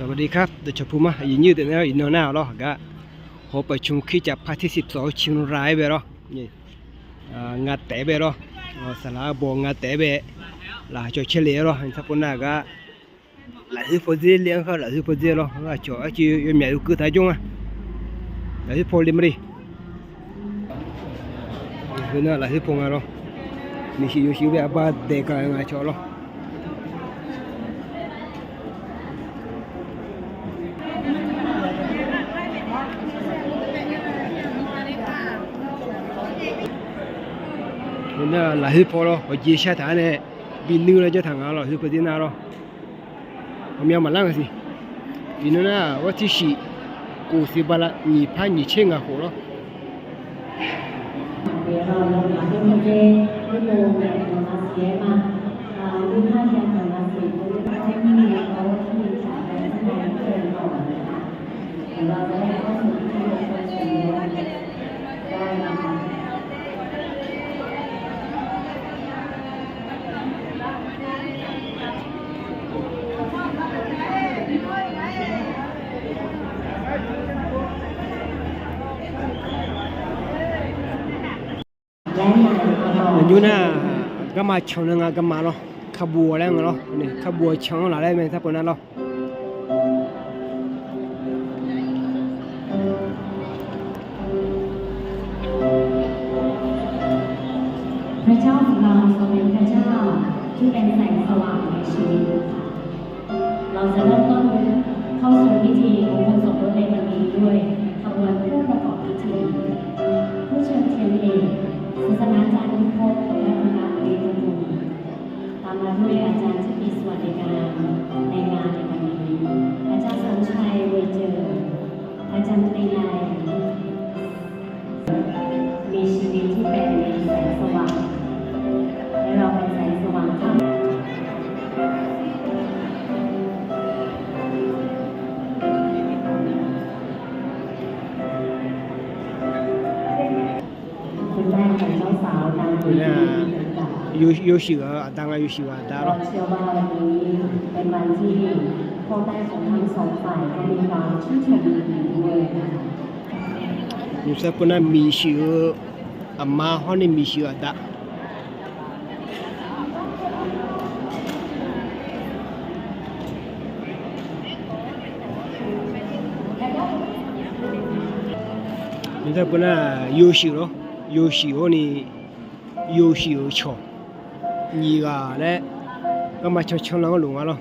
วัสดีครับเดชภูมิยินยืดแล้วอินโนนาหรอกะหัวประชุมขี้จับพาที่12ชิงร้ายไปหรอนี่งัดแต่ไปหรอสลาบงัดแต่ไปหลายจ่อเฉลี่ยหรอถ้าปุ่นน่ะก็หลายที่พอดีเลี้ยงเขาหลายที่พอดีหรอว่าจ่อที่ยังมีอยู่คือท้ายจงอ่ะหลายที่พอดีมั้ยคือน่ะหลายที่พงอ่ะหรอมีชีอยู่ชีวิตบ้าเด็กอะไรง่ายจ่อหรอ那来去跑咯，我接下台呢，比牛了就谈好了，就不定哪了。我们要买那个是，比如呢，我只是故事把了，你拍你签个好了。อยู่น่ะก็มาชนงานก็มาเนาะขบวนแล้วเนาะนี่ขบวนช่างหลายๆแม่ถ้าปนนั้นเนาะพระเจ้าของเราทรงเป็นพระเจ้าที่เป็นแสงสว่างในชีวิตเราจะเริ่มต้นเข้าสู่พิธีมงคลสมรสในวันนี้ด้วยขบวนผู้ประกอบพิธีผู้เชิญเทียนเอกศาสนาจารย์พิภพและคณะเรียนบุญตามมาด้วยอาจารย์ที่มีสวัสดิการในงานในวันนี้อาจารย์สมชัยเวเจออาจารย์ตรีนายมีชีวิตที่เป็นแสงสว่างและเราเป็นแสงสว่างท่ามคุณแม่ของเจ้าสาวดังดี有许个当然有许个大了。เชื่อว่าวันนี้เป็นวันที่พ่อแม่ของทั้งสองฝ่ายก็มีความชื่นชมยินดีด้วยนะคะ有些不能米许个马好的米许个大。有些不能有许咯，有许个呢，有许个巧。你个嘞，干嘛抢那个龙啊咯？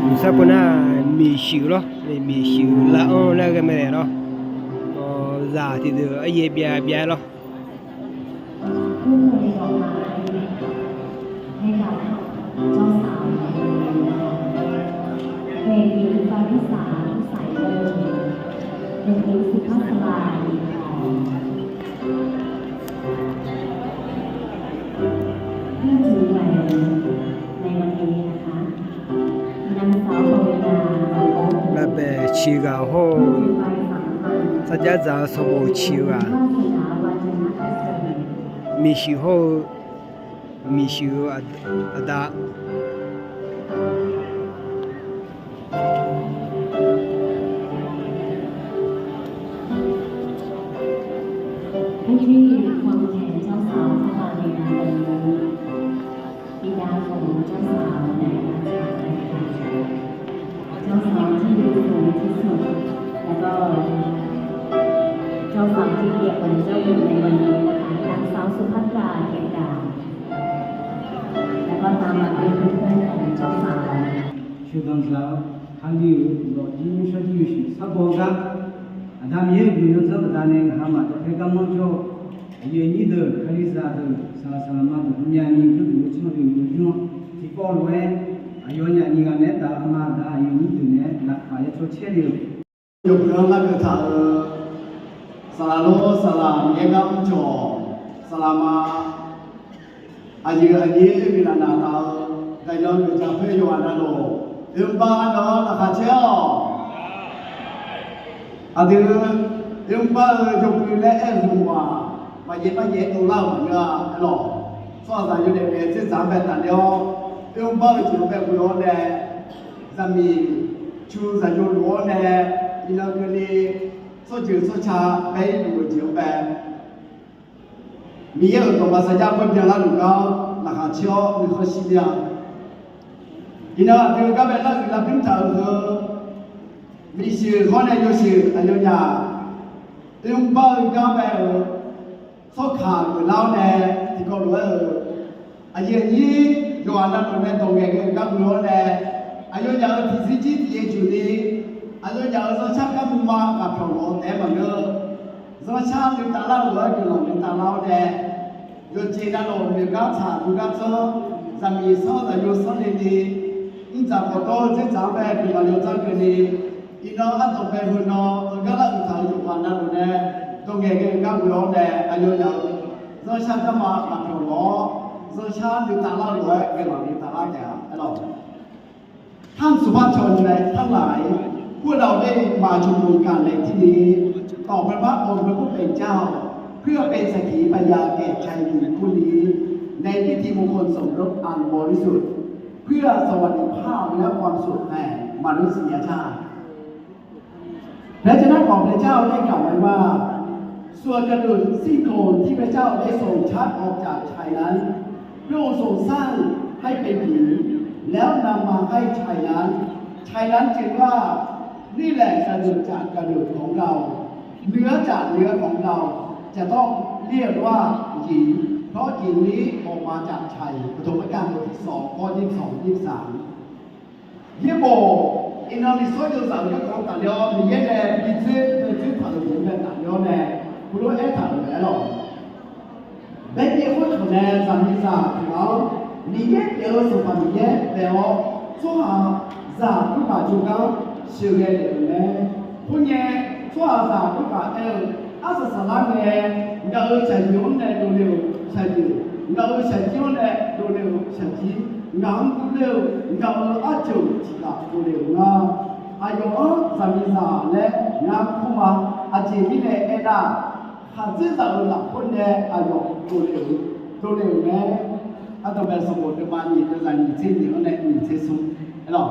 有啥不那米修咯？米修拉那个没咯？ราที่เดือเยี่ยเบีย咯。ผู้บริหารให้กับเจ้าสาวในวันนี้นะคะเพลงหญิงฟาริสาสายเดิมเพลงหญิงสุภาพสบายเพื่อนถือแหวนในวันนี้นะคะนางสาวปวีณา那边去个好，大家早上我去啊，米修好，米修大。ให้รีบควงแขนเจ้าสาวเข้ามาในงานวันนี้บิดาของเจ้าสาวในอาจารย์นะคะเจ้าสาวที่ดูสวยที่สุดแล้วก็เจ้าสาวที่เกียรติเป็นเจ้าหญิงในวันนี้นะคะนางสาวสุภัตราเกียรติดาแล้วก็ตามมาด้วยเพื่อนๆของเจ้าสาวชื่อตอนเช้าทางที่เราจีนชาติอยู่สิสักบอกกันทำยังไงอยู่สักตอนนี้หามาแต่ก็มั่งโจยืนยี่เดือคริสต์เดือสารสารมาตุนยานีจุดอยู่ที่มันอยู่จุดที่พอรู้เองอายุเนี่ยนี่กันเนี่ยแต่อามาได้อายุนี่ตัวเนี่ยหลักไปโชว์เชี่ยเดียวอยู่เรื่องนั้นคือทางสารโลสารามเอกมจ่อสารมาอายุอันนี้มีนานาตาได้นอนอยู่จากเพื่อนอยู่อันนั้นโลบ้านนอนราคาเชี่ยวอันนี้ Yung ba yung pila elwa mà dễ đâu lao mà nữa lọ so ra như thế này sẽ giảm về tận đó yêu bao nhiêu về của nó này ra mi chú ra vô nó này đi nào cái này số chữ số cha mấy đủ chữ về mi ở trong masaya phải biết là lúc nào là hạt chiếu mình khó xin được đi nào thì các bạn là bình thường thôi mi sự khó này vô sự anh vô nhà yêu bao nhiêu các bạn sốขาcủaเราเนี่ยที่เขารู้ว่าอายุนี้ย้อนนั่นตรงนี้ตรงนี้ก็รู้เนี่ยอายุยาวที่สิจิที่จุดนี้อายุยาวโซชาก็มุ่งมากับพระองค์แต่บางเรื่องโซชาหนึ่งตาเล่าหรือหนึ่งตาเล่าเนี่ยโยจีนั่นเราหนึ่งกับชาดูกับโซจะมีโซแต่โยโซนี่ดีอินจากพอโตจะจำแบบคือเราโยจังกันนี้อินเราอันตรงไปหุ่นเราก็เราอุทานอยู่วันนั้นเนี่ยตรงนี้ก็รู้เนี่ยอายุยาวโซชาก็มากับพระองค์โซชาหนึ่งตาเล่าหรือก็เราหนึ่งตาเล่าเนี่ยเราท่านสุภาพชนและทั้งหลายพวกเราได้มาชุมนุมกันในที่นี้ต่อพระองค์พระผู้เป็นเจ้าเพื่อเป็นสักขีพยานแก่ชายหญิงผู้นี้ในพิธีมงคลสมรสอันบริสุทธิ์เพื่อสวัสดิภาพและความสุขแห่งมนุษยชาติและเจ้าของพระเจ้าได้กล่าวไว้ว่าส่วนกระดูกซี่โครงที่พระเจ้าได้ทรงชักออกจากชายนั้นพระองค์ทรงสร้างให้เป็นหญิงแล้วนำมาให้ชายนั้นจึงว่านี่แหละกระดูกจากกระดูกของเราเนื้อจากเนื้อของเราจะต้องเรียกว่าหญิงเพราะหญิงนี้ออกมาจากชายปฐมกาลบทที่2ข้อ22-23เยโบอินาลิโซโยสังก็ของตาเลียวมีเยเดมีเชื่อผ่านหลวงแบบตาเลียวเนี่ยคุณรู้ถ่านเลยหรอเบนเยคนคนเนี่ยสามีสาพี่น้อง你也有什么你也没有做好咋不把就刚修给你们不呢做好咋不把23年你要成功的都有成就你要成功的都有成绩硬都有你要29几个都有啊还有咱们啥嘞那苦嘛这里的哎那还知道了คนเนี่ยอายุ都有呢อันต่อไปสมมติว่ามีตัวอย่างเช่นเดียวในมีเช่นสุ่มหรอ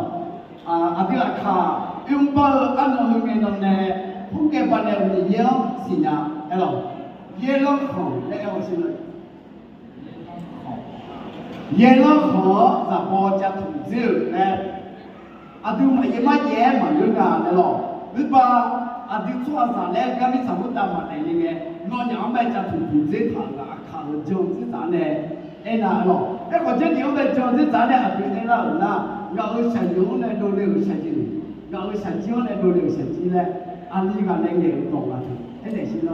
อันที่ราคาอุ้มเบอร์อันนั้นเงินตรงนี้พวกแกบ้านเนี่ยมีเยอะสินะหรอเยอะของแล้วเอาสิเลยเยอะของจะพอจะถูกซื้อนะอันที่มันยังไม่แย่มาเรื่องนั้นหรอหรือว่าอันที่ชั่วซะแล้วก็ไม่สมบูรณ์ตามมาในนี้ไงนอนยังไม่จะถูกซื้อทางราคาจงซื้อทางเนี่ย哎那咯，哎我这牛的就是咱俩平时那那，要有成牛的都有成绩，要有成绩的都有成绩嘞，按你讲那个懂了，哎得行咯。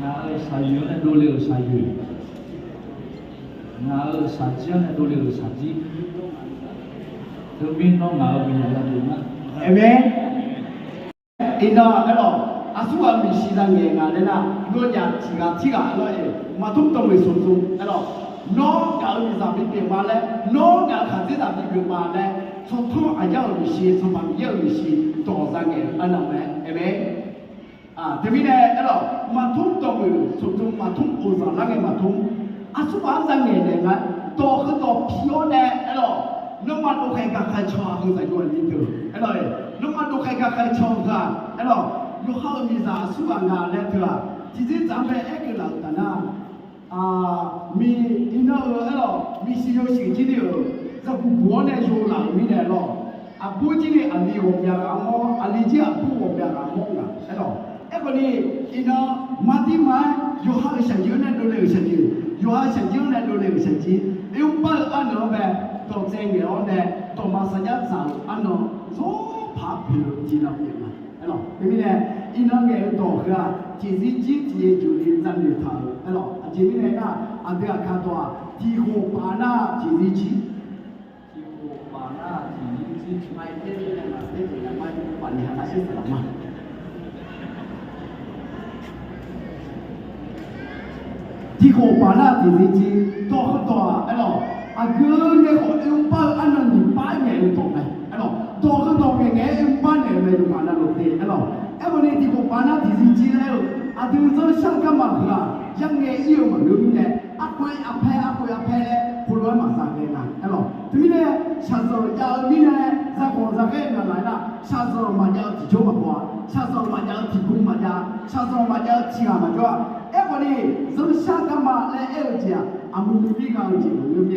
那啥牛的都有啥牛，那啥鸡的都有啥鸡，这边弄哪个边来的嘛？哎没，哎那哎咯。อาสุวรรณมีชีวิตเงี้ยงานเลยนะโดนอย่างที่กาเลยมาทุ่มตรงเลยสุ่มๆไอ้หรอน้องกามีสามีเปลี่ยนมาแล้วน้องกาขัดที่สามีเปลี่ยนมาแล้วสุดท้ายอาจจะมีชีสุภาพเยอะมีชีต่อสังเกตอันนั้นไหมเอ้ไหมทีนี้เนี่ยไอ้หรอมาทุ่มตรงเลยสุ่มๆมาทุ่มอุตสาหะมาทุ่มอาสุวรรณสังเกตเนี่ยนะต่อคือต่อพิโอเนี่ยไอ้หรอน้องมาดูใครกับใครชอบคือใส่ตัวนี้เถอะไอ้หรอน้องมาดูใครกับใครชอบกันไอ้หรอ有好米啥数啊那来对吧？其实咱们一个老的呢，米因那个米是有现金的哦，这不过呢有老米的咯，不今年你我别干么，你这不我别干么啊，哎咯，一个呢因那马地买有好现金呢都有现金，有好现金呢都有现金，有不按那呗，到这个呢到马上要走，按那做爬坡知道没嘛？哎咯，对不对？因那个多个，其实自己就能站得住，哎咯，这边呢，俺这个看到地火把那自己去，地火把那自己去买这个嘛，这个买把你还是什么？地火把那自己去多很多，哎咯，哥那个用把按照你8年懂没？哎咯，多很多个年用8年没用把那落地，哎咯。哎，我วันนี้ที่ผมปานาที่สิจีแล้วอาดูจะช่างกันมาเหรอยังไงอีกมันรู้ไหมเนี่ยอาคุยอาเพเลยผู้รู้มาสักเลยนะเห็นหรอทีนี้เนี่ยชาโซยาวนี่เนี่ยสักคนสักแค่ไหนนะชาโซมาเยอะที่ชั่วมาบ่ชาโซมาเยอะที่คุ้มมาเยอะชาโซมาเยอะที่อามาจ้าวันนี้จะช่างกันมาแล้วเจียอามุมที่เขาจีบรู้ไหม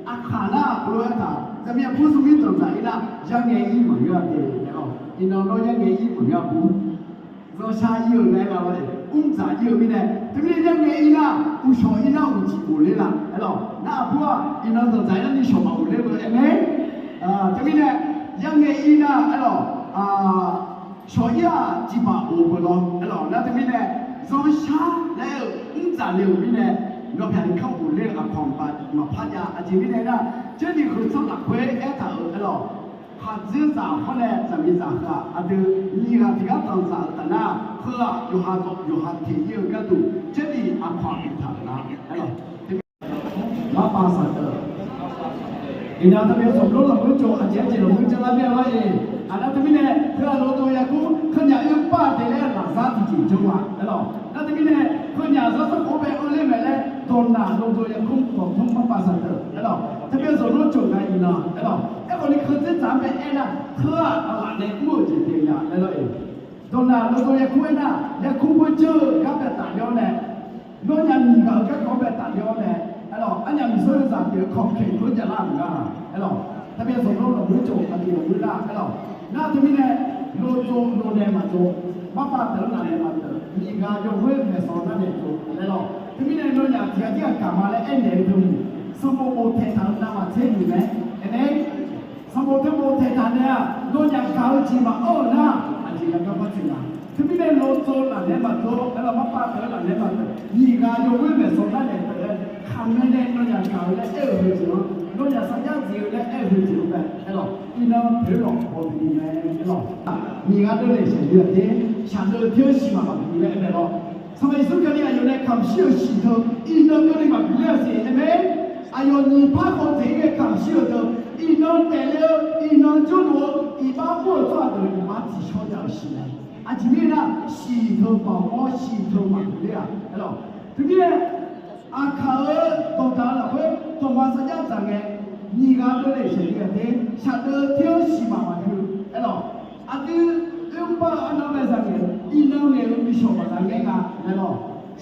อาขาหน้าผู้รู้ท่าจะมีผู้สูงอายุตรงไหนนะยังไงอีกมันเยอะเดียวเห็นหรออีน้องยังไงอีกมันเยอะปุ๊บเราใช้อยู่ไหนเราเลยจ่ายอยู่ไม่ได้ทีนี้ยังไงอีน่ะชอบอีน่ะจีบเลยล่ะเห็นหรอน่าพวกอีน้องตรงไหนนั่นนี่ชอบมาเลยเลยเห็นไหมทีนี้เนี่ยยังไงอีน่ะเห็นหรอชอบอีน่ะจีบมาโอ้โหเห็นหรอนั่นทีนี้เนี่ยเราใช้แล้วจ่ายอยู่ไม่ได้เราแผ่นเข้าหุ่นเรื่องของปัดมาพัดยาอาจีไม่ได้นะเจ้านี่คือสำหรับเว้ยเห็นหรอข้าจะสาวคนเนี่ยจะมีสาวค่ะอาดูนี่ก็ที่ก็ต้องสาวแต่น่ะเพื่ออยู่หาที่ยืนก็ดูเจ้านี่อาความเป็นฐานนะเห็นหรอมาปาสัตว์อีน่าทำไมสมรู้หลับรู้โจอาเจียจีหลงจะรับเรื่องอะไรอันนั้นทำไมเนี่ยเพื่อเราตัวยากูขึ้นอย่างยุ่งป้าเตะแล้วหลังซาที่จีจังหวะเห็นหรอนั่นทำไมเนี่ยขึ้นอย่างซาสักโอเบโอเล่แม่เลยโดนด่าลงตัวยากูของทุ่งมาปาสัตว์เห็นหรอทำไมสมรู้โจกันอีน่าเห็นหรอคนนี้คือที่สามเป็นเอ็นะเพื่ออะไรในมือจีเดียร์นั่นเองตอนนั้นเราตัวยังคุยนะยังคุยเจอกับแบบต่างยอเนี่ยโน่นยังมีกับแบบต่างยอเนี่ยไอ้หรออันยังมีส่วนต่างเดียวของเขตคุณจะล่าเหมือนกันไอ้หรอถ้าเป็นสมรสเราไม่จบกันดีเราไม่ได้ไอ้หรอน่าจะมีเนี่ยโลโจโลเดมาโจมาปาเตอร์นั่นเองมาเตอร์มีการยกเว้นในสองนั่นเองโจไอ้หรอที่มีเนี่ยโน่นยังที่กลับมาแล้วเอ็นเดย์ดูสมมติเทศนามาเช่นนี้ไหมเอ็นเองสมมติโมเทตาเนี่ยโดนอย่างเขาจีมาโอ้นะอันนี้ก็ไม่จริงนะที่ไม่ได้โลโซน่ะเนี่ยมาโตแล้วมาปาเตอร์น่ะเนี่ยมาโตยี่การโยกเว้นแบบสองนั่นเองแต่คำนั้นเนี่ยโดนอย่างเขาเนี่ยเหือจิ๋วโดนอย่างสัญญาจิ๋วเนี่ยเหือจิ๋วแบบไอ้หรออีน้องเผือกพอดีไหมไอ้หรอมีการโดนเลยเสียเยอะที่ฉันโดนเที่ยวชิมาแบบนี้ไอ้หรอสมัยสุดกันเนี่ยอยู่ในคำเชื่อชิโตอีน้องก็เลยมาเลี้ยงสิใช่ไหมอายุนี่พาคนที่ในคำเชื่อโตอีน้องแต่แล้วอีน้องจุดหัวอีบ้าพูดว่าตัวเองมาที่ชอบอย่างสิเลยอาจจะมีนะสีเทอบ่าวสีเทอมาเลยอ่ะเห็นหรอทีนี้อาคาตัวตาละเว้ยตัวมาสัญญาจังไงนี่ก็ตัวเลยเสียกันเด้ฉันเที่ยวสีมาคือเห็นหรออาทิตย์บ้าอันนั้นไม่สังเกตอีน้องเนี่ยไม่ชอบมาสังเกตกันเห็นหรอ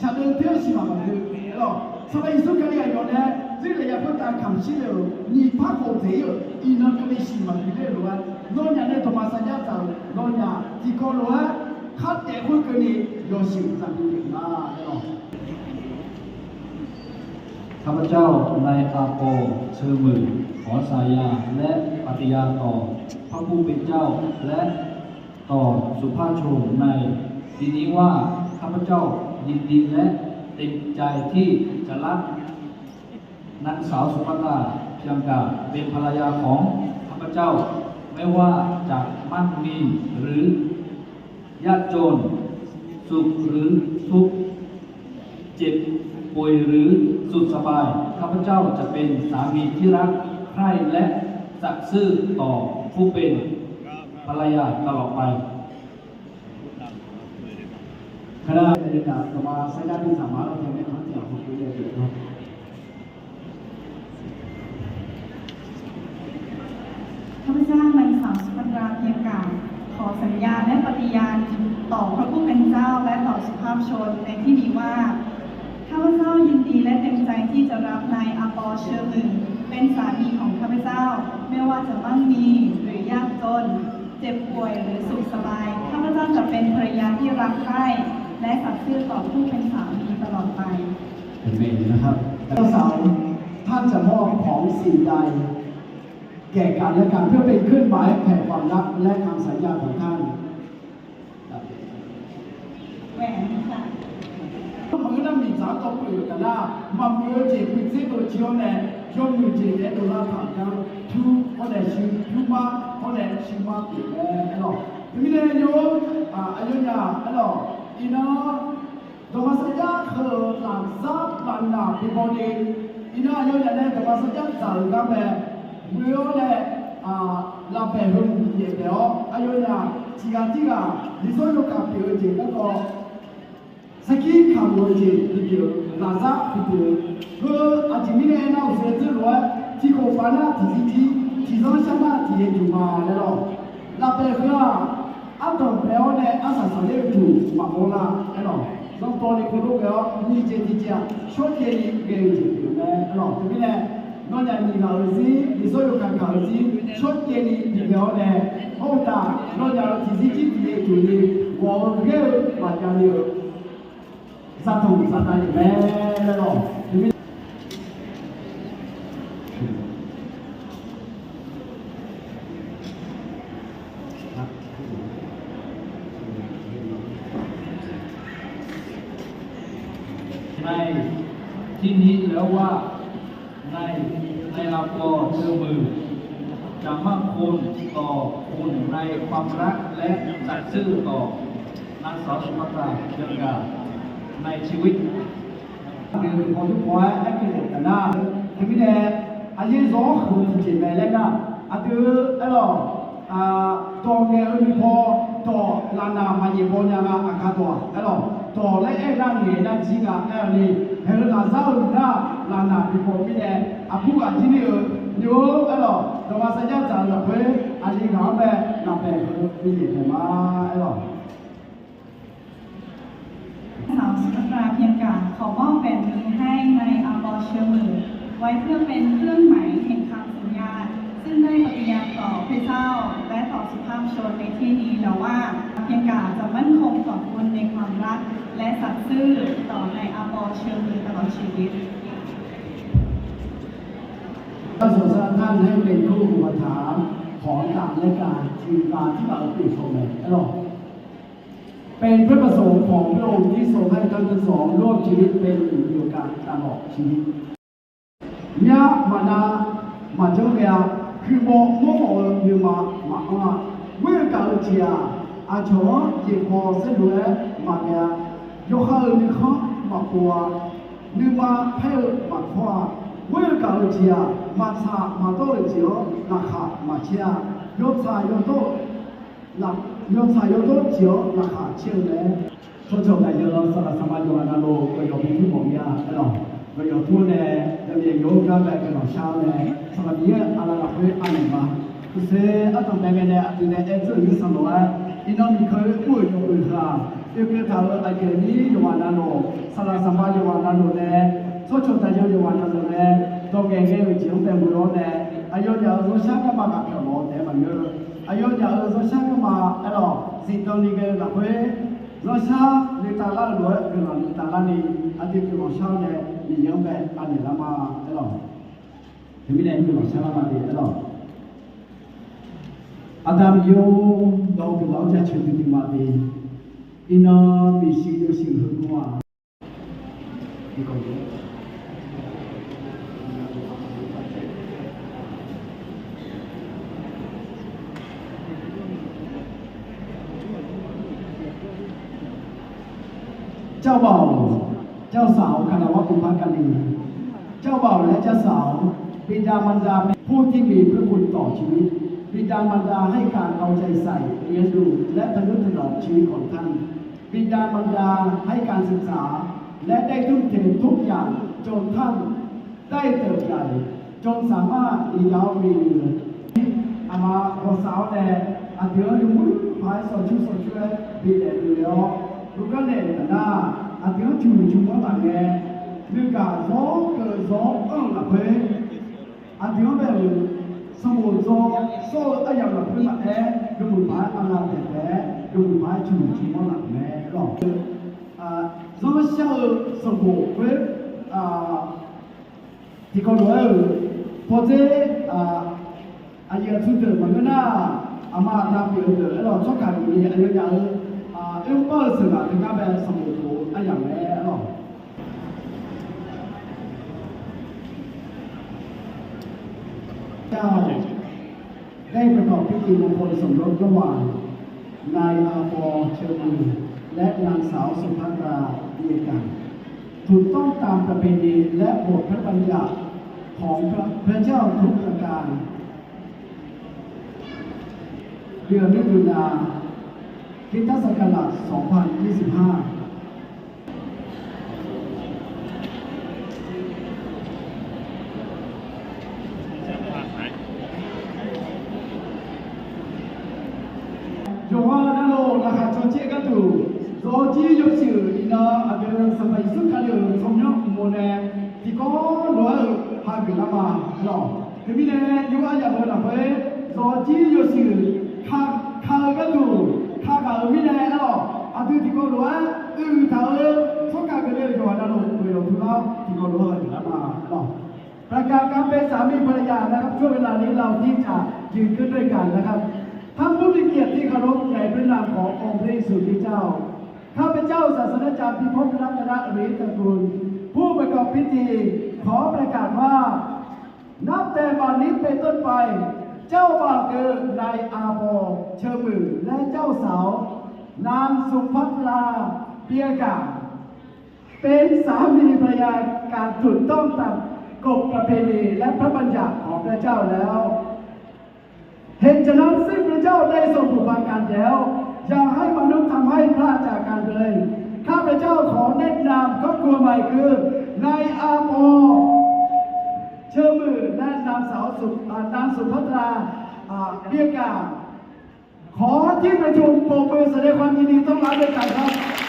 ฉันเที่ยวสีมาคือเห็นหรอสมัยสุดกันเนี่ยอยู่เนี่ย这个也不单看起了，你怕过这个，伊那个没习惯的了啊。老年的他妈三家长，老年这个了啊，他待会跟你要修正的啊，对吧？ข้าพเจ้านายอาโปเชอมือขอสายาและปฏิญาณต่อพระผู้เป็นเจ้าและต่อสุภาพชนในที่นี้ว่าข้าพเจ้ายินดีและเต็มใจที่จะรับนางสาวสุภัตตาเพียงกาเป็นภรรยาของข้าพเจ้าไม่ว่าจะมั่งมีหรือยากจนสุขหรือทุกข์เจ็บป่วยหรือสุขสบายข้าพเจ้าจะเป็นสามีที่รักใคร่และสัตย์ซื่อต่อผู้เป็นภรรยาตลอดไปคณะเด็กๆตัวมาสัญญาที่สามารถเราทำให้เขาเกี่ยวกับผู้เรียนได้ข้าพเจ้านางสาวสุภัตราเพียงกาขอสัญญาและปฏิญาณต่อพระผู้เป็นเจ้าและต่อสุภาพชนในที่นี้ว่าข้าพเจ้ายินดีและเต็มใจที่จะรับนายอาปอเชอร์มึงเป็นสามีของข้าพเจ้าไม่ว่าจะมั่งมีหรือยากจนเจ็บป่วยหรือสุขสบายข้าพเจ้าจะเป็นภรรยาที่รักใคร่และสัตย์ซื่อต่อผู้เป็นสามีตลอดไปเป็นเมนนะครับเจ้าสาวท่านจะมอบของสิ่งใดแก่กันและกันเพื่อเป็นเครื่องหมายแห่งความรักและคำสัญญาของท่านแหวนค่ะมันก็มีสาวตัวอยู่กันนะมันมีเจ็บพิเศษตัวเชียวเนี่ยช่วงมือเจ็บเนี่ยตัวละถามกันทุกคนเนี่ยชิวมาคนเนี่ยชิวมาปีเนี่ยหรอทีนี้เนี่ยโยอายุเนี่ยหรออีน่าตัวมาสัญญาคือหลังซับหลังหนาปีบอดีอีน่าอายุเนี่ยตัวมาสัญญาจ่ายกันแบบเมื่อเนี่ยลาเป็นรุ่นเดียวอายุเนี่ย chỉ là lý do nó cả biểu gì nó có sẽ khi khám rồi gì thì biểu là giá thì biểu cứ chỉ mình này nào sẽ tự rồi chỉ có phải là thì do sao mà thì hiện mà đấy rồi là bây giờ áp dụng béo này áp sản xuất lên chủ mà mua là đấy rồi nó to đi cũng có như thế thì chả suốt ngày cái gì đấy rồi thì này nó nhà mình là gì lý do nó cả gì suốt ngày thì béo này ông ta nó nhà thì thì chủ đi của cái mà nhà nhiều gia thủ gia tài bé đấy rồiในที่นี้แล้วว่าในอาปอเธอมือจะมั่นคงต่อคุณในความรักและสัตย์ซื่อต่อนางสาวสุภัตราเดินกาในชีวิต คือพอทุกคนไอ้เกิดกันนะทีนี้เนี่ยอายุสองคนที่เป็นแล้วนะอาทิตย์ไอ้หรอตัวเงี้ยมีพอตัวลานามันยังพอยังอาคาตัวไอ้หรอตัวและไอ้ร่างเงี้ยนั่นจริงอ่ะไอ้นี่เฮลนาซาอุน่าลานามีพอมีเนี่ยอาผู้อาชีพเนี่ยอยู่ไอ้หรอตัวมาสัญญาจานละเพื่ออาชีพเขาแบบนับแบบมีเนี่ยมาไอ้หรอ สาวสุภัตราเพียงกาขอมอบแหวนนี้ให้ในอาปอเชื่อมือไว้เพื่อเป็นเครื่องหมายแห่งคำสัญญาซึ่งได้ปฏิญาณต่อพระเจ้าและต่อสุภาพชนในที่นี้แล้วว่าเพียงกาจะมั่นคงต่อคุณในความรักและสัตย์ซื่อต่อในอาปอเชื่อมือตลอดชีวิต ก็สงสารท่านให้เป็นผู้อุปถัมภ์ของการและการทีมการที่เราติดชมเลยนะหรอเป็นพระประสงค์ของพระองค์ที่ทรงให้ท่านทั้งสองร่วมชีวิตเป็นหนึ่งเดียวกันตลอดชีวิตยะมานามาเจ้าเมียคือโมโมเมียมาเมื่อการเชียอาชอจีพอเสด็จมาเมียยกให้มีข้อมาปัวนึกมาเพ่มาขวาเมื่อการเชียมาชามาโตเจียวราคามาเชียยกชายยกโตหลักยกชายยกโตเจียวราคาเชียวเลยช่วงจบในเดือนสระสมาโยนาโลก็ยกเป็นที่ผมยาตลอดก็ยกทั่วเลยจะมีโยกกันแบบกันหน่อยเช้าเลยสมัยนี้อะไรเราเคยอ่านมาคือเสียอัตโนมัติเนี่ยอันนี้เอ็กซ์ยูสันโลอินโนมีเคยพูดยกอื่นค่ะยกเท้าอะไรอย่างนี้โยนาโลสระสมาโยนาโลเนี่ยช่วงจบในเดือนโยนาโลเนี่ยตัวเก่งเก่งจีนเป็นบุรุษเนี่ยอายุจะรู้ชักกันมากับเขาแต่มันเยอะอายุจะรู้ชักกันมาอะไรหรอสิ่งตรงนี้ก็เราเคยรู้ชักในตลาดด้วยคือเราในตลาดนี้อาทิตย์ที่เราเช้าเนี่ยมีเยอะแบบอันนี้ละมาอะไรหรอถึงไม่ได้ที่เราเช้ามาดีอะไรหรออาดามโยเราเป็นเราจะเชื่อถือมาดีอินนามีสิ่งเดียวสิ่งหนึ่งว่าที่เขาเยอะเจ้าบ่าวเจ้าสาวคณะวัดอุปการีเจ้าบ่าวและเจ้าสาวบิดามารดาเป็นผู้ที่มีพระคุณต่อชีวิตบิดามารดาให้การเอาใจใส่เลี้ยงดูและทนุถนอมชีวิตของท่านบิดามารดาให้การศึกษาและได้ทุ่มเททุกอย่างจนท่านได้เติบใหญ่จนสามารถดียาวมีเรืออามาพอสาวแต่อาเดียวดูพายสอนช่วยบิดเรือลูกเนี่ยนะอาเดียวจู่ๆมาไงนึกว่าร้องเกิดร้องละเพื่ออาเดียวแบบสมุนโซ่โซ่อะไรอย่างละเพื่อมาดูมือพายอะไรแต่ดูมือพายจู่ๆมาหลังแม่หรอกร้องเช้าสมบูรณ์เพื่อที่เขาบอกพอเจ้อายุสุดมันก็น่าอามาทำเยอะๆแล้วชอบการมีอายุยาวเอ็มเปอร์สึกอะถึงกับเป็นสมุนโพอะไรอย่างนี้หรอเจ้าได้ประกอบพิธีมงคลสมรสระหว่างนายอาปอเชอร์มือและนางสาวสุภัตราเดียกันถูกต้องตามประเพณีและบทพระบัญญัติของพระเจ้าทุกประการเดือนมิถุนา คริสตศักราช 2025요한으로 나가 전체가 두 로지 요시 이나 아들 사바이 수카르 성령 모네 디고 로아 하그라마 로 그미네 요아야 보나 왜 로지 요시 카가 두 카가 의미네 로 아들 디고 로아 다을 소카그레 요한으로 보여 두나 디고 로아 하그라마 로 ประกาศการเป็นสามีภรรยานะครับช่วงเวลานี้เราที่จะยืนขึ้นด้วยกันนะครับท่านผู้มีเกียรติที่เคารพในพระนามขององค์พระเยซูคริสต์เจ้าข้าพเจ้าศาสนาจารย์พิภพรัตนฤทธิ์ตระกูลผู้ประกอบพิธีขอประกาศว่านับแต่บัดนี้เป็นต้นไปเจ้าบ่าวคือนายอาโปเชอมือและเจ้าสาวนางสุภัทราเปียกาเป็นสามีภรรยาการถูกต้องตามกฎประเพณีและพระบัญญัติของพระเจ้าแล้วเหตุฉะนั้นซึ่งพระเจ้าได้ทรงผูกพันกันแล้วอย่าให้มนุษย์ทำให้พลาดจากกันเลยข้าพเจ้าขอแนะนำครอบครัวใหม่คือนายอาโปเชื่อมือและนางสุภัทราเบียกาขอที่ประชุมปรบมือแสดงความยินดีต้อนรับด้วยกันครับ